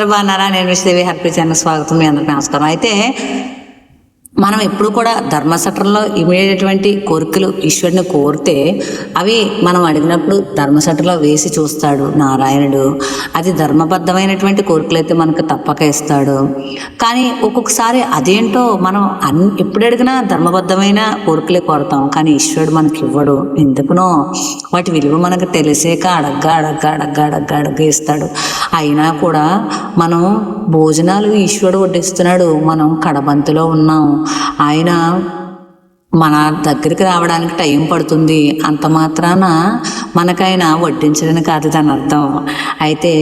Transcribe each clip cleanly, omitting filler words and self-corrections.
బాగున్నారా? నేను విశ్వదేవి happy channel స్వాగతం. మీ అందరికీ నమస్కారం. అయితే మనం ఎప్పుడు కూడా ధర్మసత్రంలో ఇమిడేటటువంటి కోరికలు ఈశ్వరుని కోరితే అవి మనం అడిగినప్పుడు ధర్మసత్రంలో వేసి చూస్తాడు నారాయణుడు. అది ధర్మబద్ధమైనటువంటి కోరికలు అయితే మనకు తప్పక ఇస్తాడు. కానీ ఒక్కొక్కసారి అదేంటో మనం ఎప్పుడు అడిగినా ధర్మబద్ధమైన కోరికలే కోరుతాం, కానీ ఈశ్వరుడు మనకి ఇవ్వడు. ఎందుకునో వాటి విలువ మనకు తెలిసాక అడగ్గా ఇస్తాడు. అయినా కూడా మనం భోజనాలు ఈశ్వరుడు వడ్డిస్తున్నాడు, మనం కడబంతిలో ఉన్నాం. ఆయన మన దగ్గరికి రావడానికి టైం పడుతుంది, అంత మాత్రాన మనకైనా వడ్డించడానికి కాదు దాని అర్థం. అయితే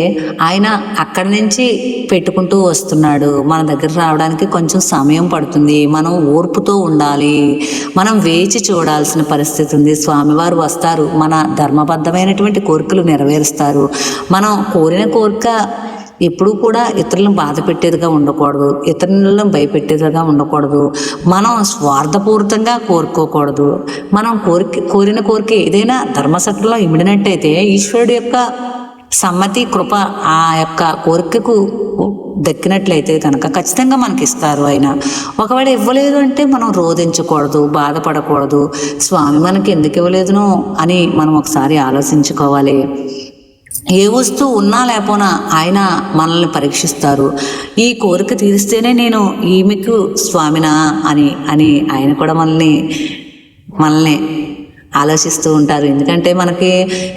ఆయన అక్కడి నుంచి పెట్టుకుంటూ వస్తున్నాడు, మన దగ్గర రావడానికి కొంచెం సమయం పడుతుంది. మనం ఓర్పుతో ఉండాలి, మనం వేచి చూడాల్సిన పరిస్థితి ఉంది. స్వామివారు వస్తారు, మన ధర్మబద్ధమైనటువంటి కోరికలు నెరవేరుస్తారు. మనం కోరిన కోరిక ఎప్పుడూ కూడా ఇతరులను బాధ పెట్టేదిగా ఉండకూడదు, ఇతరులను భయపెట్టేదిగా ఉండకూడదు, మనం స్వార్థపూరితంగా కోరుకోకూడదు. మనం కోరిన కోరిక ఏదైనా ధర్మసత్రంలో ఇమిడినట్టయితే ఈశ్వరుడు యొక్క సమ్మతి కృప ఆ యొక్క కోరికకు దక్కినట్లయితే కనుక ఖచ్చితంగా మనకి ఇస్తారు. ఆయన ఒకవేళ ఇవ్వలేదు అంటే మనం రోధించకూడదు, బాధపడకూడదు. స్వామి మనకి ఎందుకు ఇవ్వలేదునో అని మనం ఒకసారి ఆలోచించుకోవాలి. ఏ వస్తువు ఉన్నా లేకపోయినా ఆయన మనల్ని పరీక్షిస్తారు. ఈ కోరిక తీరిస్తేనే నేను ఈమెకు స్వామినా అని ఆయన కూడా మనల్ని ఆలోచిస్తూ ఉంటారు. ఎందుకంటే మనకి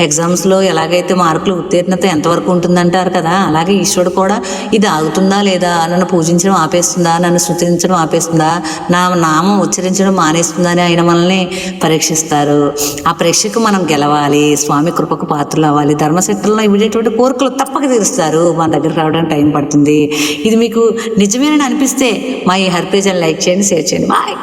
ఎగ్జామ్స్లో ఎలాగైతే మార్కులు ఉత్తీర్ణత ఎంతవరకు ఉంటుందంటారు కదా, అలాగే ఈశ్వరుడు కూడా ఇది ఆగుతుందా లేదా, నన్ను పూజించడం ఆపేస్తుందా, నన్ను స్తుతించడం ఆపేస్తుందా, నా నామం ఉచ్చరించడం మానేస్తుందా అని ఆయన మనల్ని పరీక్షిస్తారు. ఆ పరీక్షకు మనం గెలవాలి, స్వామి కృపకు పాత్రలు అవ్వాలి. ధర్మశక్తుల్లో ఇవిడేటువంటి కోరికలు తప్పక తీరుస్తారు. మన దగ్గర రావడానికి టైం పడుతుంది. ఇది మీకు నిజమేనని అనిపిస్తే మా ఈ హ్యాపీ ఛానల్ లైక్ చేయండి, షేర్ చేయండి. బాయ్.